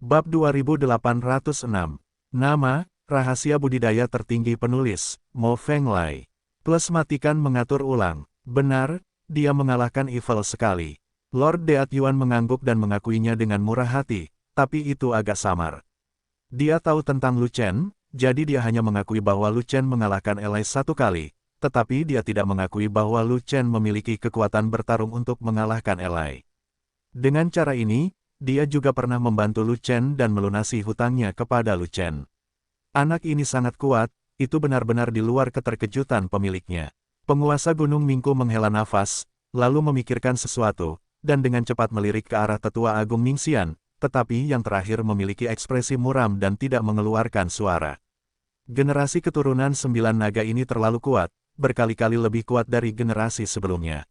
Bab 2806. Nama, rahasia budidaya tertinggi penulis, Mo Fenglai. Plus matikan mengatur ulang. Benar, dia mengalahkan Evil sekali. Lord Deat Yuan mengangguk dan mengakuinya dengan murah hati, tapi itu agak samar. Dia tahu tentang Lu Chen, jadi dia hanya mengakui bahwa Lu Chen mengalahkan Elai satu kali, tetapi dia tidak mengakui bahwa Lu Chen memiliki kekuatan bertarung untuk mengalahkan Elai. Dengan cara ini, dia juga pernah membantu Lu Chen dan melunasi hutangnya kepada Lu Chen. Anak ini sangat kuat, itu benar-benar di luar keterkejutan pemiliknya. Penguasa Gunung Mingku menghela nafas, lalu memikirkan sesuatu, dan dengan cepat melirik ke arah Tetua Agung Mingxian, tetapi yang terakhir memiliki ekspresi muram dan tidak mengeluarkan suara. Generasi keturunan 9 naga ini terlalu kuat, berkali-kali lebih kuat dari generasi sebelumnya.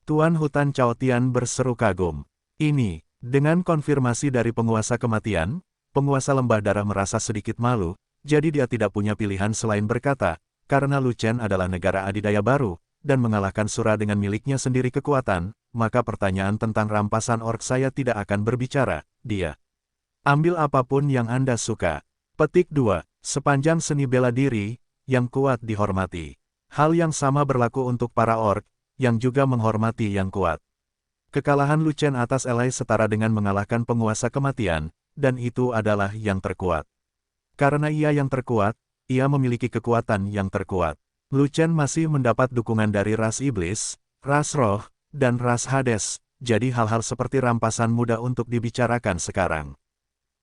Tuan Hutan Cao Tian berseru kagum. Ini, dengan konfirmasi dari penguasa kematian, penguasa lembah darah merasa sedikit malu, jadi dia tidak punya pilihan selain berkata, karena Lu Chen adalah negara adidaya baru, dan mengalahkan Sura dengan miliknya sendiri kekuatan, maka pertanyaan tentang rampasan orc saya tidak akan berbicara, dia. Ambil apapun yang Anda suka. Petik 2. Sepanjang seni bela diri, yang kuat dihormati. Hal yang sama berlaku untuk para orc, yang juga menghormati yang kuat. Kekalahan Lu Chen atas Elai setara dengan mengalahkan penguasa kematian, dan itu adalah yang terkuat. Karena ia yang terkuat, ia memiliki kekuatan yang terkuat. Lu Chen masih mendapat dukungan dari ras iblis, ras roh, dan ras Hades, jadi hal-hal seperti rampasan mudah untuk dibicarakan sekarang.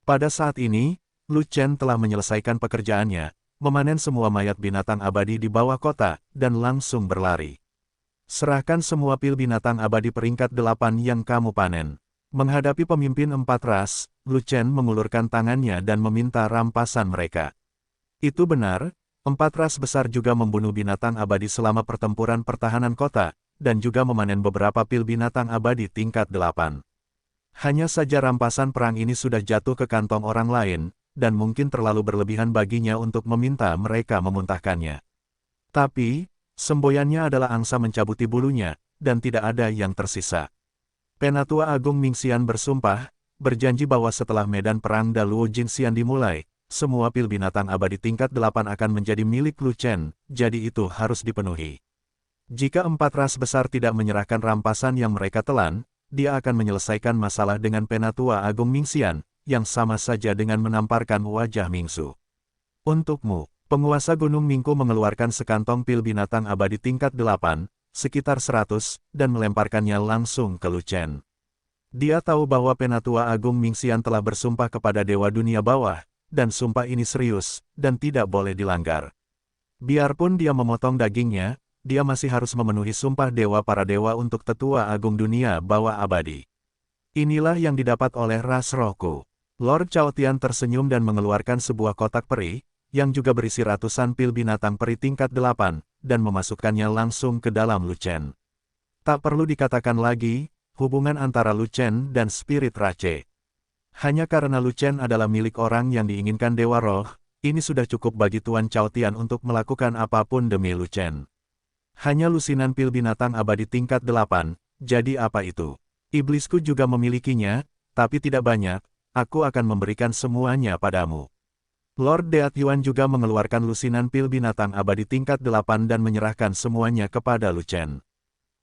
Pada saat ini, Lu Chen telah menyelesaikan pekerjaannya, memanen semua mayat binatang abadi di bawah kota, dan langsung berlari. Serahkan semua pil binatang abadi peringkat 8 yang kamu panen. Menghadapi pemimpin 4 ras, Lu Chen mengulurkan tangannya dan meminta rampasan mereka. Itu benar, 4 ras besar juga membunuh binatang abadi selama pertempuran pertahanan kota, dan juga memanen beberapa pil binatang abadi tingkat 8. Hanya saja rampasan perang ini sudah jatuh ke kantong orang lain, dan mungkin terlalu berlebihan baginya untuk meminta mereka memuntahkannya. Tapi, semboyannya adalah angsa mencabuti bulunya, dan tidak ada yang tersisa. Penatua Agung Mingxian bersumpah, berjanji bahwa setelah medan perang Daluo Jinxian dimulai, semua pil binatang abadi tingkat 8 akan menjadi milik Lu Chen, jadi itu harus dipenuhi. Jika 4 ras besar tidak menyerahkan rampasan yang mereka telan, dia akan menyelesaikan masalah dengan Penatua Agung Mingxian, yang sama saja dengan menamparkan wajah Mingsu. Untukmu. Penguasa Gunung Mingku mengeluarkan sekantong pil binatang abadi tingkat 8, sekitar 100, dan melemparkannya langsung ke Lu Chen. Dia tahu bahwa Penatua Agung Mingxian telah bersumpah kepada Dewa Dunia Bawah, dan sumpah ini serius, dan tidak boleh dilanggar. Biarpun dia memotong dagingnya, dia masih harus memenuhi sumpah Dewa para Dewa untuk Tetua Agung Dunia Bawah Abadi. Inilah yang didapat oleh ras rohku. Lord Cao Tian tersenyum dan mengeluarkan sebuah kotak peri, yang juga berisi ratusan pil binatang peri tingkat 8, dan memasukkannya langsung ke dalam Lu Chen. Tak perlu dikatakan lagi, hubungan antara Lu Chen dan Spirit Rache. Hanya karena Lu Chen adalah milik orang yang diinginkan Dewa Roh, ini sudah cukup bagi Tuan Cao Tian untuk melakukan apapun demi Lu Chen. Hanya lusinan pil binatang abadi tingkat 8, jadi apa itu? Iblisku juga memilikinya, tapi tidak banyak, aku akan memberikan semuanya padamu. Lord Deat Yuan juga mengeluarkan lusinan pil binatang abadi tingkat 8 dan menyerahkan semuanya kepada Lu Chen.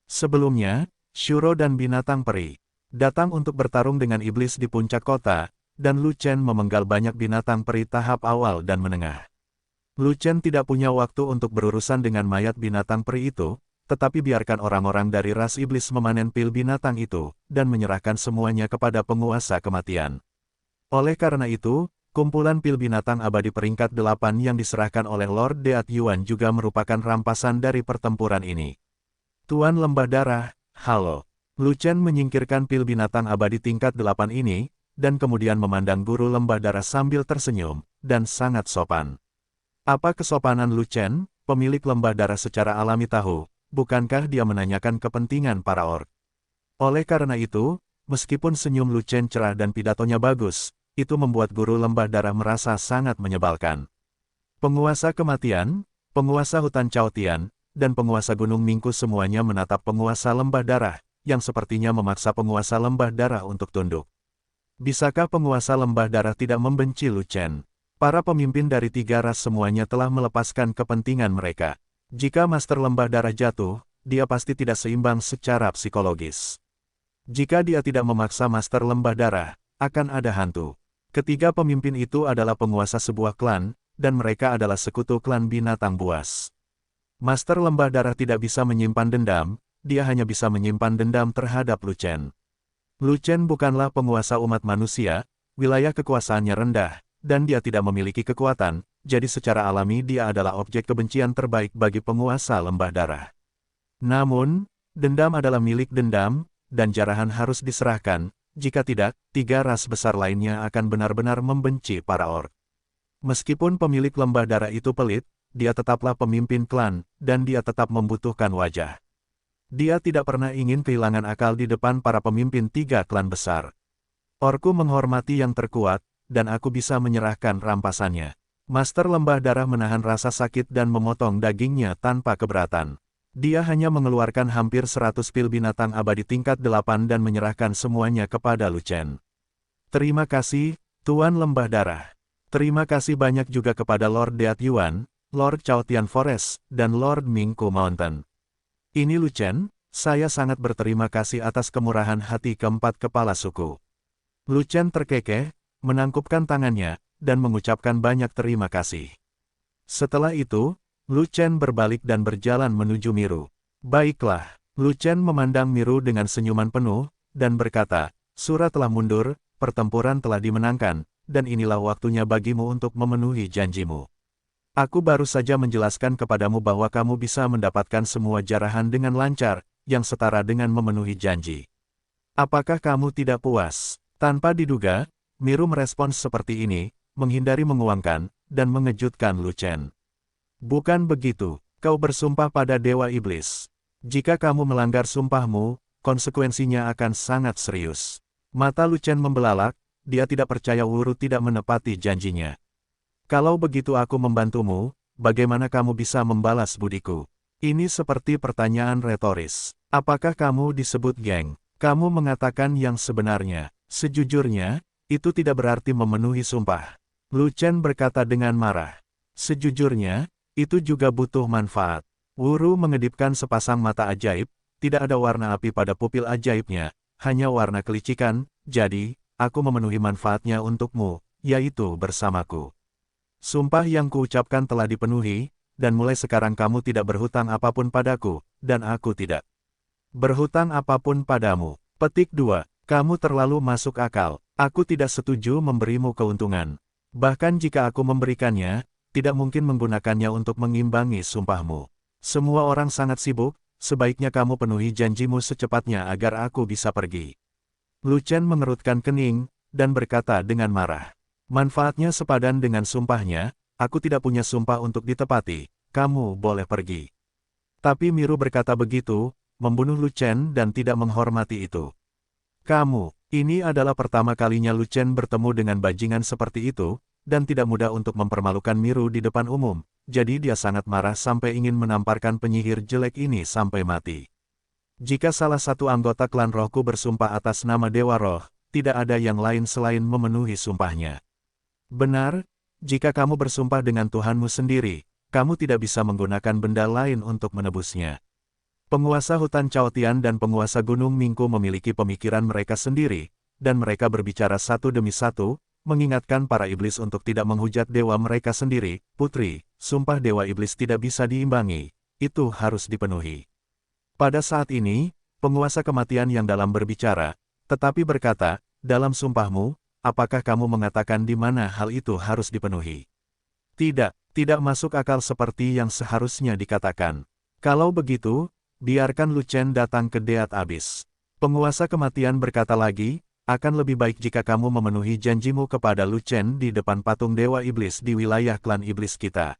Sebelumnya, Shuro dan binatang peri datang untuk bertarung dengan iblis di puncak kota, dan Lu Chen memenggal banyak binatang peri tahap awal dan menengah. Lu Chen tidak punya waktu untuk berurusan dengan mayat binatang peri itu, tetapi biarkan orang-orang dari ras iblis memanen pil binatang itu, dan menyerahkan semuanya kepada penguasa kematian. Oleh karena itu, kumpulan pil binatang abadi peringkat 8 yang diserahkan oleh Lord Deat Yuan juga merupakan rampasan dari pertempuran ini. Tuan Lembah Darah, halo. Lu Chen menyingkirkan pil binatang abadi tingkat 8 ini, dan kemudian memandang guru Lembah Darah sambil tersenyum, dan sangat sopan. Apa kesopanan Lu Chen, pemilik Lembah Darah secara alami tahu, bukankah dia menanyakan kepentingan para orc? Oleh karena itu, meskipun senyum Lu Chen cerah dan pidatonya bagus, itu membuat guru Lembah Darah merasa sangat menyebalkan. Penguasa kematian, penguasa hutan Cao Tian, dan penguasa Gunung Mingku semuanya menatap penguasa Lembah Darah, yang sepertinya memaksa penguasa Lembah Darah untuk tunduk. Bisakah penguasa lembah darah tidak membenci Lu Chen? Para pemimpin dari 3 ras semuanya telah melepaskan kepentingan mereka. Jika Master Lembah Darah jatuh, dia pasti tidak seimbang secara psikologis. Jika dia tidak memaksa Master Lembah Darah, akan ada hantu. Ketiga pemimpin itu adalah penguasa sebuah klan, dan mereka adalah sekutu klan binatang buas. Master Lembah Darah tidak bisa menyimpan dendam, dia hanya bisa menyimpan dendam terhadap Lu Chen. Lu Chen bukanlah penguasa umat manusia, wilayah kekuasaannya rendah, dan dia tidak memiliki kekuatan, jadi secara alami dia adalah objek kebencian terbaik bagi penguasa lembah darah. Namun, dendam adalah milik dendam, dan jarahan harus diserahkan, jika tidak, 3 ras besar lainnya akan benar-benar membenci para orc. Meskipun pemilik lembah darah itu pelit, dia tetaplah pemimpin klan, dan dia tetap membutuhkan wajah. Dia tidak pernah ingin kehilangan akal di depan para pemimpin 3 klan besar. Orku menghormati yang terkuat, dan aku bisa menyerahkan rampasannya. Master Lembah Darah menahan rasa sakit dan memotong dagingnya tanpa keberatan. Dia hanya mengeluarkan hampir 100 pil binatang abadi tingkat 8 dan menyerahkan semuanya kepada Lu Chen. Terima kasih, Tuan Lembah Darah. Terima kasih banyak juga kepada Lord Deat Yuan, Lord Chaotian Forest, dan Lord Mingku Mountain. Ini Lu Chen, saya sangat berterima kasih atas kemurahan hati keempat kepala suku. Lu Chen terkekeh, menangkupkan tangannya, dan mengucapkan banyak terima kasih. Setelah itu, Lu Chen berbalik dan berjalan menuju Miru. Baiklah, Lu Chen memandang Miru dengan senyuman penuh, dan berkata, Sura telah mundur, pertempuran telah dimenangkan, dan inilah waktunya bagimu untuk memenuhi janjimu. Aku baru saja menjelaskan kepadamu bahwa kamu bisa mendapatkan semua jarahan dengan lancar, yang setara dengan memenuhi janji. Apakah kamu tidak puas? Tanpa diduga, Miru merespons seperti ini, menghindari menguangkan, dan mengejutkan Lu Chen. Bukan begitu, kau bersumpah pada Dewa Iblis. Jika kamu melanggar sumpahmu, konsekuensinya akan sangat serius. Mata Lu Chen membelalak, dia tidak percaya Wuru tidak menepati janjinya. Kalau begitu aku membantumu, bagaimana kamu bisa membalas budiku? Ini seperti pertanyaan retoris. Apakah kamu disebut geng? Kamu mengatakan yang sebenarnya. Sejujurnya, itu tidak berarti memenuhi sumpah. Lu Chen berkata dengan marah. Sejujurnya, itu juga butuh manfaat. Wuru mengedipkan sepasang mata ajaib, tidak ada warna api pada pupil ajaibnya, hanya warna kelicikan, jadi, aku memenuhi manfaatnya untukmu, yaitu bersamaku. Sumpah yang kuucapkan telah dipenuhi, dan mulai sekarang kamu tidak berhutang apapun padaku, dan aku tidak berhutang apapun padamu. Petik 2. Kamu terlalu masuk akal. Aku tidak setuju memberimu keuntungan. Bahkan jika aku memberikannya, tidak mungkin menggunakannya untuk mengimbangi sumpahmu. Semua orang sangat sibuk, sebaiknya kamu penuhi janjimu secepatnya agar aku bisa pergi. Lu Chen mengerutkan kening, dan berkata dengan marah. Manfaatnya sepadan dengan sumpahnya, aku tidak punya sumpah untuk ditepati, kamu boleh pergi. Tapi Miru berkata begitu, membunuh Lu Chen dan tidak menghormati itu. Kamu, ini adalah pertama kalinya Lu Chen bertemu dengan bajingan seperti itu, dan tidak mudah untuk mempermalukan Miru di depan umum, jadi dia sangat marah sampai ingin menamparkan penyihir jelek ini sampai mati. Jika salah satu anggota klan rohku bersumpah atas nama Dewa Roh, tidak ada yang lain selain memenuhi sumpahnya. Benar, jika kamu bersumpah dengan Tuhanmu sendiri, kamu tidak bisa menggunakan benda lain untuk menebusnya. Penguasa hutan Chaotian dan penguasa Gunung Mingku memiliki pemikiran mereka sendiri, dan mereka berbicara satu demi satu, mengingatkan para iblis untuk tidak menghujat dewa mereka sendiri. Putri, sumpah Dewa Iblis tidak bisa diimbangi, itu harus dipenuhi. Pada saat ini, penguasa kematian yang dalam berbicara, tetapi berkata, dalam sumpahmu, apakah kamu mengatakan di mana hal itu harus dipenuhi? Tidak masuk akal seperti yang seharusnya dikatakan. Kalau begitu, biarkan Lu Chen datang ke Deat Abyss. Penguasa kematian berkata lagi, akan lebih baik jika kamu memenuhi janjimu kepada Lu Chen di depan patung Dewa Iblis di wilayah klan Iblis kita.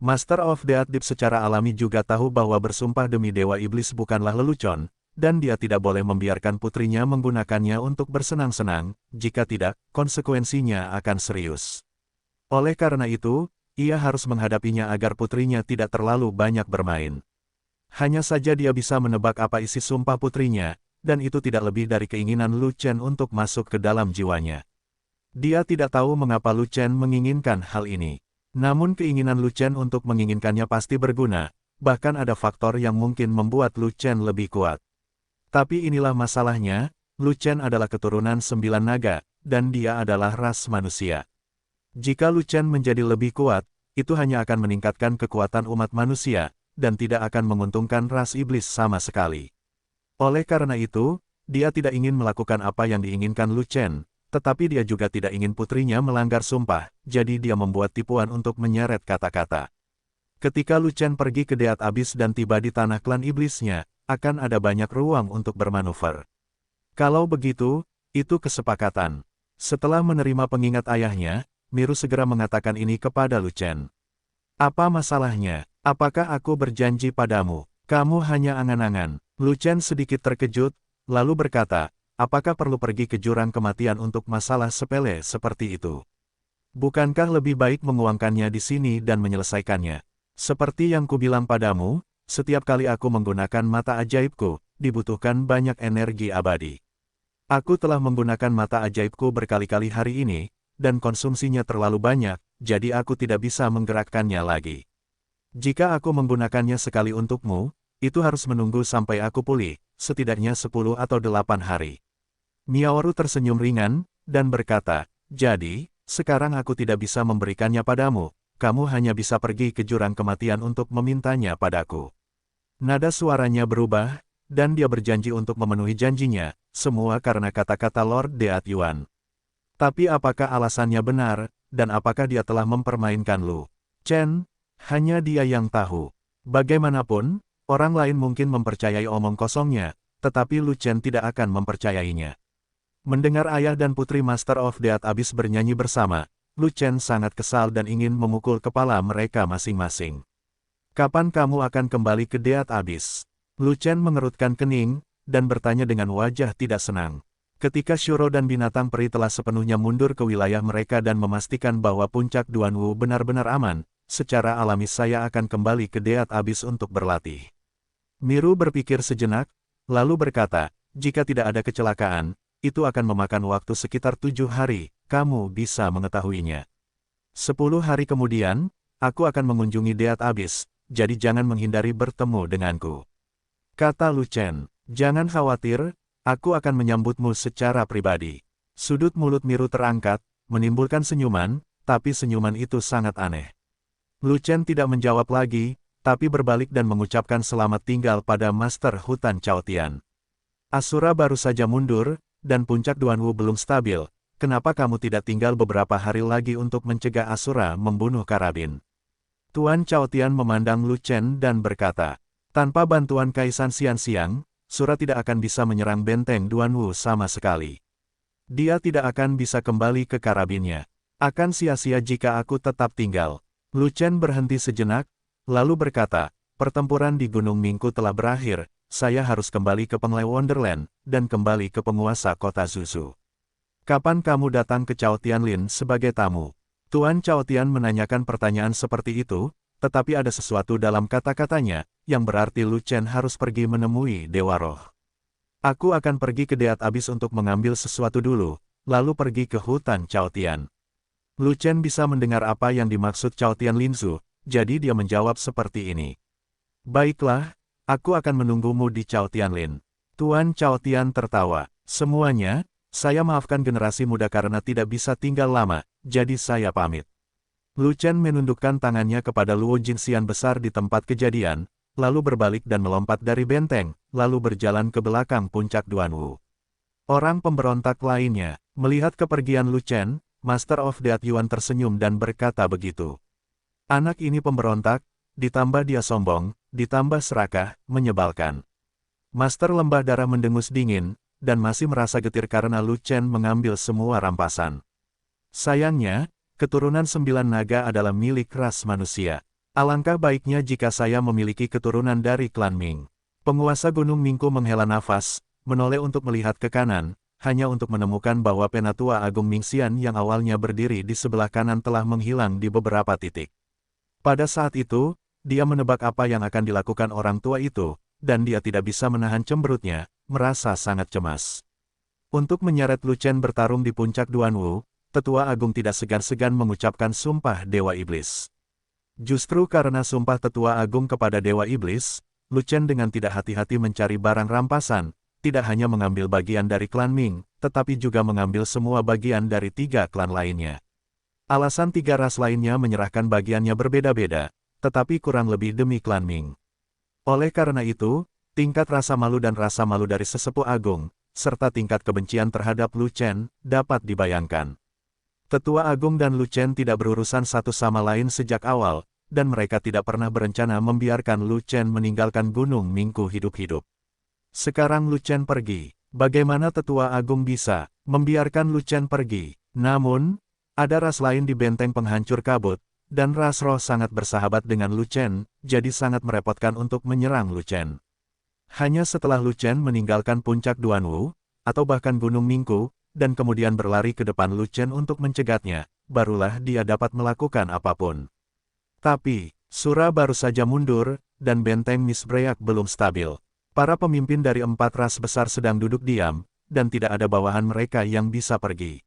Master of Deat Deep secara alami juga tahu bahwa bersumpah demi Dewa Iblis bukanlah lelucon, dan dia tidak boleh membiarkan putrinya menggunakannya untuk bersenang-senang, jika tidak, konsekuensinya akan serius. Oleh karena itu, ia harus menghadapinya agar putrinya tidak terlalu banyak bermain. Hanya saja dia bisa menebak apa isi sumpah putrinya, dan itu tidak lebih dari keinginan Lu Chen untuk masuk ke dalam jiwanya. Dia tidak tahu mengapa Lu Chen menginginkan hal ini. Namun keinginan Lu Chen untuk menginginkannya pasti berguna, bahkan ada faktor yang mungkin membuat Lu Chen lebih kuat. Tapi inilah masalahnya, Lu Chen adalah keturunan 9 naga, dan dia adalah ras manusia. Jika Lu Chen menjadi lebih kuat, itu hanya akan meningkatkan kekuatan umat manusia, dan tidak akan menguntungkan ras iblis sama sekali. Oleh karena itu, dia tidak ingin melakukan apa yang diinginkan Lu Chen, tetapi dia juga tidak ingin putrinya melanggar sumpah, jadi dia membuat tipuan untuk menyeret kata-kata. Ketika Lu Chen pergi ke Deat Abis dan tiba di tanah klan iblisnya, akan ada banyak ruang untuk bermanuver. Kalau begitu, itu kesepakatan. Setelah menerima pengingat ayahnya, Miru segera mengatakan ini kepada Lu Chen. Apa masalahnya? Apakah aku berjanji padamu? Kamu hanya angan-angan. Lu Chen sedikit terkejut, lalu berkata, apakah perlu pergi ke jurang kematian untuk masalah sepele seperti itu? Bukankah lebih baik menguangkannya di sini dan menyelesaikannya? Seperti yang kubilang padamu, setiap kali aku menggunakan mata ajaibku, dibutuhkan banyak energi abadi. Aku telah menggunakan mata ajaibku berkali-kali hari ini, dan konsumsinya terlalu banyak, jadi aku tidak bisa menggerakkannya lagi. Jika aku menggunakannya sekali untukmu, itu harus menunggu sampai aku pulih, setidaknya 10 atau 8 hari. Miaoru tersenyum ringan, dan berkata, jadi, sekarang aku tidak bisa memberikannya padamu, kamu hanya bisa pergi ke jurang kematian untuk memintanya padaku. Nada suaranya berubah, dan dia berjanji untuk memenuhi janjinya, semua karena kata-kata Lord Deat Yuan. Tapi apakah alasannya benar, dan apakah dia telah mempermainkan Lu Chen? Hanya dia yang tahu. Bagaimanapun, orang lain mungkin mempercayai omong kosongnya, tetapi Lu Chen tidak akan mempercayainya. Mendengar ayah dan putri Master of Deat Abis bernyanyi bersama, Lu Chen sangat kesal dan ingin memukul kepala mereka masing-masing. Kapan kamu akan kembali ke Deat Abis? Lu Chen mengerutkan kening, dan bertanya dengan wajah tidak senang. Ketika Shuro dan binatang peri telah sepenuhnya mundur ke wilayah mereka dan memastikan bahwa puncak Duanwu benar-benar aman, secara alami saya akan kembali ke Deat Abis untuk berlatih. Miru berpikir sejenak, lalu berkata, jika tidak ada kecelakaan, itu akan memakan waktu sekitar 7 hari, kamu bisa mengetahuinya. 10 hari kemudian, aku akan mengunjungi Deat Abis, jadi jangan menghindari bertemu denganku. Kata Lu Chen, jangan khawatir, aku akan menyambutmu secara pribadi. Sudut mulut Miru terangkat, menimbulkan senyuman, tapi senyuman itu sangat aneh. Lu Chen tidak menjawab lagi, tapi berbalik dan mengucapkan selamat tinggal pada Master Hutan Chaotian. Asura baru saja mundur, dan puncak Duanwu belum stabil, kenapa kamu tidak tinggal beberapa hari lagi untuk mencegah Asura membunuh Karabin? Tuan Chaotian memandang Lu Chen dan berkata, tanpa bantuan Kaisan Xianxiang, Sura tidak akan bisa menyerang benteng Duanwu sama sekali. Dia tidak akan bisa kembali ke Karabinnya. Akan sia-sia jika aku tetap tinggal. Lu Chen berhenti sejenak, lalu berkata, pertempuran di Gunung Mingku telah berakhir, saya harus kembali ke Penglai Wonderland, dan kembali ke penguasa kota Zuzu. Kapan kamu datang ke Chao Tianlin sebagai tamu? Tuan Chao Tian menanyakan pertanyaan seperti itu, tetapi ada sesuatu dalam kata-katanya, yang berarti Lu Chen harus pergi menemui Dewa Roh. Aku akan pergi ke Deat Abis untuk mengambil sesuatu dulu, lalu pergi ke hutan Chao Tian. Lu Chen bisa mendengar apa yang dimaksud Chao Tian Linzu, jadi dia menjawab seperti ini. Baiklah, aku akan menunggumu di Chao Tianlin. Tuan Chao Tian tertawa. Semuanya, saya maafkan generasi muda karena tidak bisa tinggal lama, jadi saya pamit. Lu Chen menundukkan tangannya kepada Luo Jinxian besar di tempat kejadian, lalu berbalik dan melompat dari benteng, lalu berjalan ke belakang puncak Duanwu. Orang pemberontak lainnya, melihat kepergian Lu Chen, Master of Deat Yuan tersenyum dan berkata begitu. Anak ini pemberontak, ditambah dia sombong, ditambah serakah, menyebalkan. Master Lembah Darah mendengus dingin, dan masih merasa getir karena Lu Chen mengambil semua rampasan. Sayangnya, keturunan 9 naga adalah milik ras manusia. Alangkah baiknya jika saya memiliki keturunan dari klan Ming. Penguasa Gunung Mingku menghela nafas, menoleh untuk melihat ke kanan, hanya untuk menemukan bahwa Penatua Agung Mingxian yang awalnya berdiri di sebelah kanan telah menghilang di beberapa titik. Pada saat itu, dia menebak apa yang akan dilakukan orang tua itu, dan dia tidak bisa menahan cemberutnya, merasa sangat cemas. Untuk menyeret Lu Chen bertarung di puncak Duanwu, Tetua Agung tidak segan-segan mengucapkan sumpah Dewa Iblis. Justru karena sumpah Tetua Agung kepada Dewa Iblis, Lu Chen dengan tidak hati-hati mencari barang rampasan, tidak hanya mengambil bagian dari klan Ming, tetapi juga mengambil semua bagian dari 3 klan lainnya. Alasan 3 ras lainnya menyerahkan bagiannya berbeda-beda, tetapi kurang lebih demi klan Ming. Oleh karena itu, tingkat rasa malu dan rasa malu dari sesepuh agung, serta tingkat kebencian terhadap Lu Chen, dapat dibayangkan. Tetua Agung dan Lu Chen tidak berurusan satu sama lain sejak awal, dan mereka tidak pernah berencana membiarkan Lu Chen meninggalkan Gunung Mingku hidup-hidup. Sekarang Lu Chen pergi. Bagaimana Tetua Agung bisa membiarkan Lu Chen pergi? Namun, ada ras lain di benteng penghancur kabut, dan ras roh sangat bersahabat dengan Lu Chen, jadi sangat merepotkan untuk menyerang Lu Chen. Hanya setelah Lu Chen meninggalkan puncak Duanwu, atau bahkan Gunung Mingku, dan kemudian berlari ke depan Lu Chen untuk mencegatnya, barulah dia dapat melakukan apapun. Tapi, Sura baru saja mundur, dan benteng Misbreak belum stabil. Para pemimpin dari 4 ras besar sedang duduk diam, dan tidak ada bawahan mereka yang bisa pergi.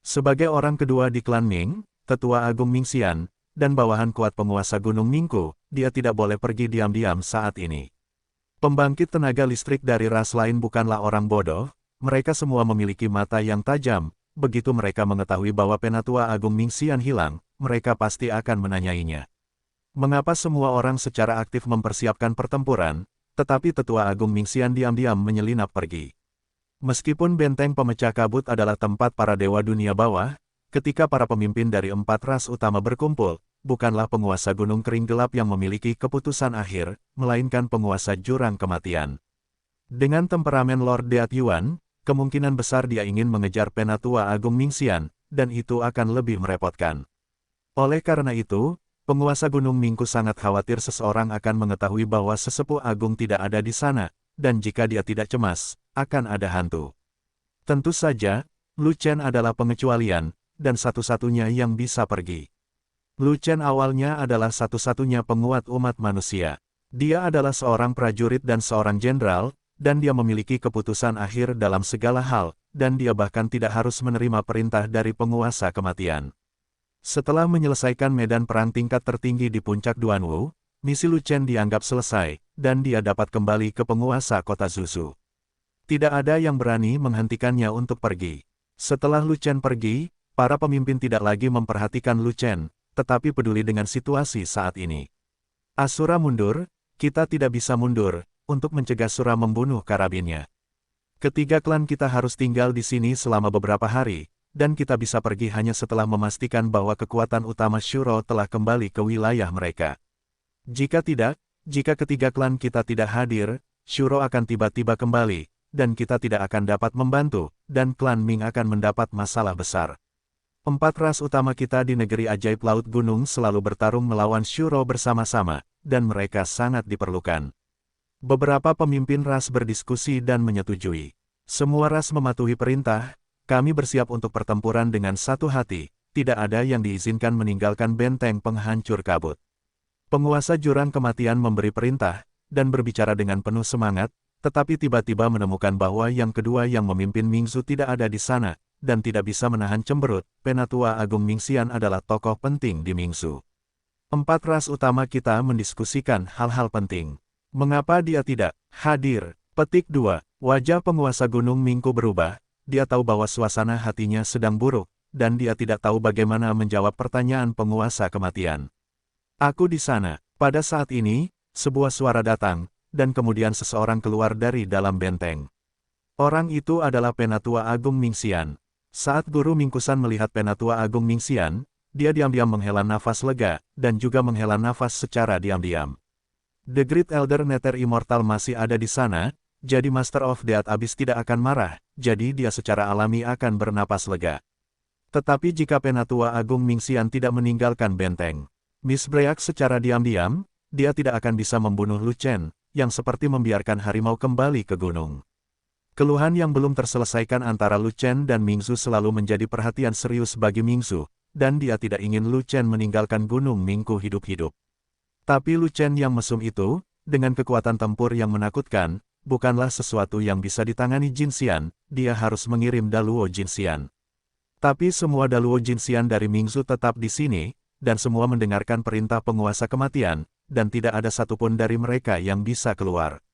Sebagai orang kedua di klan Ming, Tetua Agung Mingxian, dan bawahan kuat penguasa Gunung Mingku, dia tidak boleh pergi diam-diam saat ini. Pembangkit tenaga listrik dari ras lain bukanlah orang bodoh, mereka semua memiliki mata yang tajam, begitu mereka mengetahui bahwa Penatua Agung Mingxian hilang, mereka pasti akan menanyainya. Mengapa semua orang secara aktif mempersiapkan pertempuran, tetapi Tetua Agung Mingxian diam-diam menyelinap pergi. Meskipun benteng pemecah kabut adalah tempat para dewa dunia bawah, ketika para pemimpin dari 4 ras utama berkumpul, bukanlah penguasa gunung kering gelap yang memiliki keputusan akhir, melainkan penguasa jurang kematian. Dengan temperamen Lord Deat Yuan, kemungkinan besar dia ingin mengejar Penatua Agung Mingxian, dan itu akan lebih merepotkan. Oleh karena itu, penguasa Gunung Mingku sangat khawatir seseorang akan mengetahui bahwa sesepuh agung tidak ada di sana, dan jika dia tidak cemas, akan ada hantu. Tentu saja, Lu Chen adalah pengecualian, dan satu-satunya yang bisa pergi. Lu Chen awalnya adalah satu-satunya penguat umat manusia. Dia adalah seorang prajurit dan seorang jenderal, dan dia memiliki keputusan akhir dalam segala hal, dan dia bahkan tidak harus menerima perintah dari penguasa kematian. Setelah menyelesaikan medan perang tingkat tertinggi di puncak Duanwu, misi Lu Chen dianggap selesai, dan dia dapat kembali ke penguasa kota Zuzu. Tidak ada yang berani menghentikannya untuk pergi. Setelah Lu Chen pergi, para pemimpin tidak lagi memperhatikan Lu Chen, tetapi peduli dengan situasi saat ini. Asura mundur, kita tidak bisa mundur, untuk mencegah Sura membunuh karabinnya. Ketiga klan kita harus tinggal di sini selama beberapa hari, dan kita bisa pergi hanya setelah memastikan bahwa kekuatan utama Shuro telah kembali ke wilayah mereka. Jika tidak, jika ketiga klan kita tidak hadir, Shuro akan tiba-tiba kembali, dan kita tidak akan dapat membantu, dan klan Ming akan mendapat masalah besar. 4 ras utama kita di negeri ajaib Laut Gunung selalu bertarung melawan Shuro bersama-sama, dan mereka sangat diperlukan. Beberapa pemimpin ras berdiskusi dan menyetujui. Semua ras mematuhi perintah, kami bersiap untuk pertempuran dengan satu hati, tidak ada yang diizinkan meninggalkan benteng penghancur kabut. Penguasa jurang kematian memberi perintah, dan berbicara dengan penuh semangat, tetapi tiba-tiba menemukan bahwa yang kedua yang memimpin Mingzu tidak ada di sana, dan tidak bisa menahan cemberut. Penatua Agung Mingxian adalah tokoh penting di Mingzu. 4 ras utama kita mendiskusikan hal-hal penting. Mengapa dia tidak hadir? Petik 2. Wajah penguasa Gunung Mingku berubah, dia tahu bahwa suasana hatinya sedang buruk, dan dia tidak tahu bagaimana menjawab pertanyaan penguasa kematian. Aku di sana. Pada saat ini, sebuah suara datang, dan kemudian seseorang keluar dari dalam benteng. Orang itu adalah Penatua Agung Mingxian. Saat Guru Mingkusan melihat Penatua Agung Mingxian, dia diam-diam menghela nafas lega, dan juga menghela nafas secara diam-diam. The Great Elder Nether Immortal masih ada di sana, jadi Master of Death Abyss tidak akan marah, jadi dia secara alami akan bernapas lega. Tetapi jika Penatua Agung Mingxian tidak meninggalkan benteng, Misbreak secara diam-diam, dia tidak akan bisa membunuh Lu Chen, yang seperti membiarkan harimau kembali ke gunung. Keluhan yang belum terselesaikan antara Lu Chen dan Mingzu selalu menjadi perhatian serius bagi Mingzu, dan dia tidak ingin Lu Chen meninggalkan Gunung Mingku hidup-hidup. Tapi Lu Chen yang mesum itu, dengan kekuatan tempur yang menakutkan, bukanlah sesuatu yang bisa ditangani Jinxian, dia harus mengirim Daluo Jinxian. Tapi semua Daluo Jinxian dari Mingzu tetap di sini, dan semua mendengarkan perintah penguasa kematian, dan tidak ada satupun dari mereka yang bisa keluar.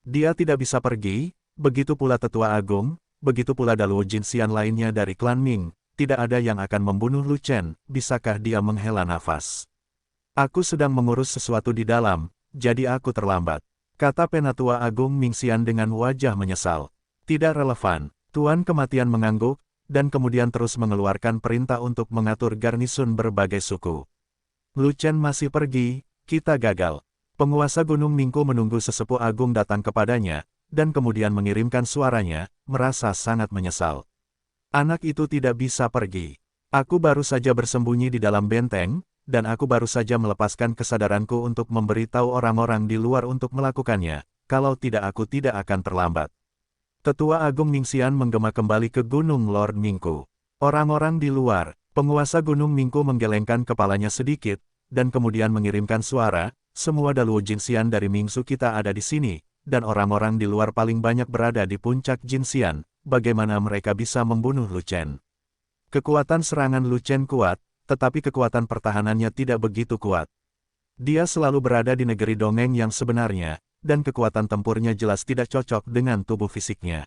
Dia tidak bisa pergi, begitu pula Tetua Agung, begitu pula Daluo Jinxian lainnya dari klan Ming, tidak ada yang akan membunuh Lu Chen, bisakah dia menghela nafas? Aku sedang mengurus sesuatu di dalam, jadi aku terlambat. Kata Penatua Agung Mingxian dengan wajah menyesal. Tidak relevan, Tuan Kematian mengangguk, dan kemudian terus mengeluarkan perintah untuk mengatur garnisun berbagai suku. Lu Chen masih pergi, kita gagal. Penguasa Gunung Ningko menunggu sesepuh agung datang kepadanya, dan kemudian mengirimkan suaranya, merasa sangat menyesal. Anak itu tidak bisa pergi. Aku baru saja bersembunyi di dalam benteng, dan aku baru saja melepaskan kesadaranku untuk memberitahu orang-orang di luar untuk melakukannya, kalau tidak aku tidak akan terlambat. Tetua Agung Mingxian menggema kembali ke Gunung Lord Mingku. Orang-orang di luar, penguasa Gunung Mingku menggelengkan kepalanya sedikit, dan kemudian mengirimkan suara, semua Daluo Jinxian dari Mingzu kita ada di sini, dan orang-orang di luar paling banyak berada di puncak Jinxian, bagaimana mereka bisa membunuh Lu Chen? Kekuatan serangan Lu Chen kuat, tetapi kekuatan pertahanannya tidak begitu kuat. Dia selalu berada di negeri dongeng yang sebenarnya, dan kekuatan tempurnya jelas tidak cocok dengan tubuh fisiknya.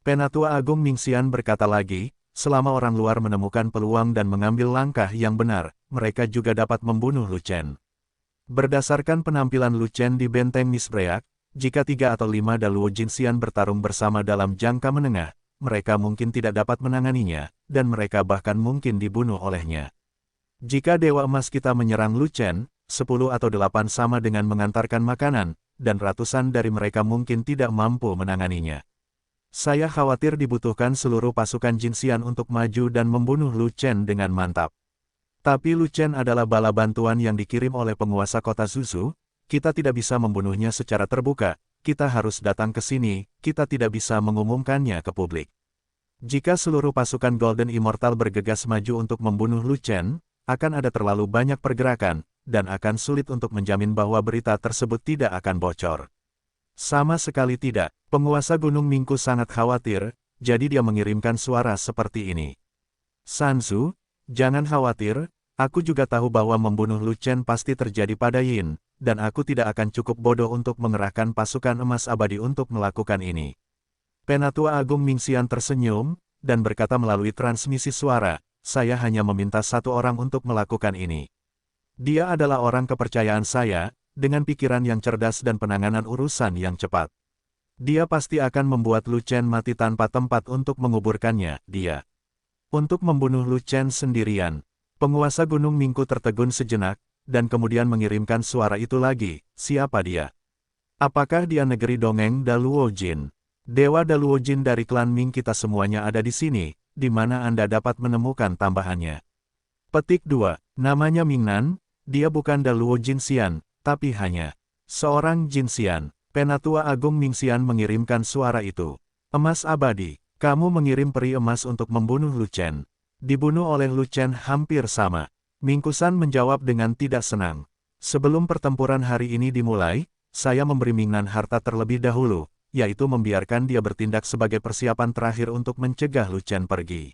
Penatua Agung Mingxian berkata lagi, selama orang luar menemukan peluang dan mengambil langkah yang benar, mereka juga dapat membunuh Lu Chen. Berdasarkan penampilan Lu Chen di benteng Misbreak, jika 3 atau 5 Daluo Jinxian bertarung bersama dalam jangka menengah, mereka mungkin tidak dapat menanganinya, dan mereka bahkan mungkin dibunuh olehnya. Jika Dewa Emas kita menyerang Lu Chen, 10 atau 8 sama dengan mengantarkan makanan, dan ratusan dari mereka mungkin tidak mampu menanganinya. Saya khawatir dibutuhkan seluruh pasukan Jinxian untuk maju dan membunuh Lu Chen dengan mantap. Tapi Lu Chen adalah bala bantuan yang dikirim oleh penguasa kota Zuzu, kita tidak bisa membunuhnya secara terbuka, kita harus datang ke sini, kita tidak bisa mengumumkannya ke publik. Jika seluruh pasukan Golden Immortal bergegas maju untuk membunuh Lu Chen, akan ada terlalu banyak pergerakan, dan akan sulit untuk menjamin bahwa berita tersebut tidak akan bocor. Sama sekali tidak, penguasa Gunung Mingku sangat khawatir, jadi dia mengirimkan suara seperti ini. Sanzu, jangan khawatir, aku juga tahu bahwa membunuh Lu Chen pasti terjadi pada Yin, dan aku tidak akan cukup bodoh untuk mengerahkan pasukan emas abadi untuk melakukan ini. Penatua Agung Mingxian tersenyum, dan berkata melalui transmisi suara, saya hanya meminta satu orang untuk melakukan ini. Dia adalah orang kepercayaan saya, dengan pikiran yang cerdas dan penanganan urusan yang cepat. Dia pasti akan membuat Lu Chen mati tanpa tempat untuk menguburkannya, dia. Untuk membunuh Lu Chen sendirian, penguasa Gunung Mingku tertegun sejenak, dan kemudian mengirimkan suara itu lagi, siapa dia? Apakah dia negeri dongeng Daluo Jin? Dewa Daluo Jin dari klan Ming kita semuanya ada di sini, di mana Anda dapat menemukan tambahannya. Petik 2, namanya Mingnan, dia bukan Daluo Jinxian, tapi hanya seorang Jinxian. Penatua Agung Mingxian mengirimkan suara itu. Emas abadi, kamu mengirim peri emas untuk membunuh Lu Chen. Dibunuh oleh Lu Chen hampir sama. Mingkusan menjawab dengan tidak senang. Sebelum pertempuran hari ini dimulai, saya memberi Mingnan harta terlebih dahulu, yaitu membiarkan dia bertindak sebagai persiapan terakhir untuk mencegah Lu Chen pergi.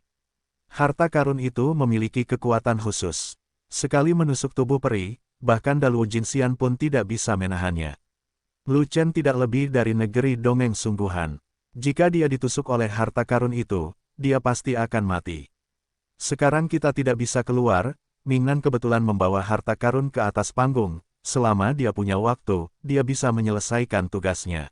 Harta karun itu memiliki kekuatan khusus. Sekali menusuk tubuh peri, bahkan Daluo Jinxian pun tidak bisa menahannya. Lu Chen tidak lebih dari negeri dongeng sungguhan. Jika dia ditusuk oleh harta karun itu, dia pasti akan mati. Sekarang kita tidak bisa keluar, Mingnan kebetulan membawa harta karun ke atas panggung, selama dia punya waktu, dia bisa menyelesaikan tugasnya.